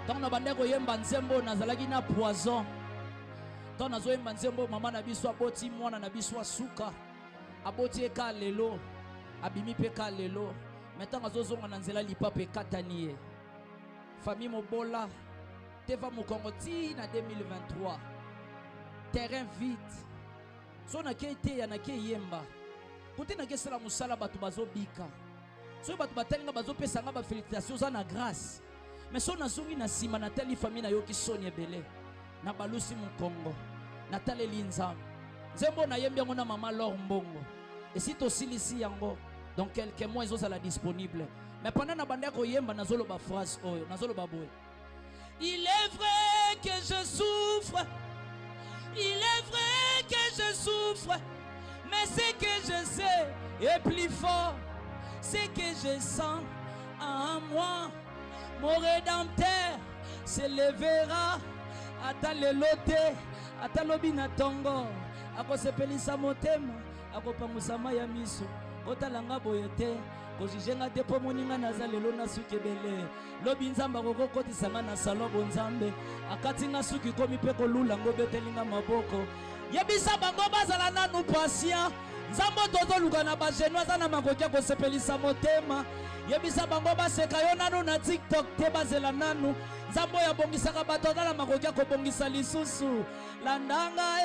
Tant na bande koyemba nzembo nazalaki na poison. Tant nazo yemba nzembo mama na biso aboti mwana na biso suka. Aboti eka lelo. Abimi peka lelo. Maintenant azozonga na nzela lipape katanie. Famille mobola teva mokongo ti na 2023. Terrain vide. So na kete ya na ke yemba. Kote na ke sala musala batu bazo bika. So batu batelinga bazo pesa nga ba félicitations za na grâce. Mais so na zungi na sima na teli famille na yo ki soni ebele. Na balusi mokongo. Na taleli nzambe. Nzembo na yembi yango na mama Lor Mbongo. Et si to silisi yango donc quelques mois ils sont disponibles. Mais pendant na bande ko yemba na zolo ba phrase oyo, na zolo ba boy. Il est vrai que je souffre. Il est vrai que je souffre. Mais ce que je sais est plus fort. Ce que je sens en moi. Mon rédempteur se lèvera. Ata le lote, ata lobi na tongo. Ako sepelisa motema, ako pangusama ya miso. Otalanga boyete, kojijenga te po moninga nazalelo na sukebele. Lobi nzamba kokokotisa nga na salobo nzambe. Akatinga suki komi pe kolula ngo betelinga maboko. Yebisa bango bazala nanu patient. Nzambo tozo luka na ba genoisa na makokia ko sepelisa motema. Yebisa bango baseka yo nanu na TikTok te bazela nanu. Nzambo ya bongisaka bato na makokia ko bongisa lisusu. Landanga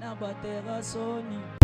na batera soni.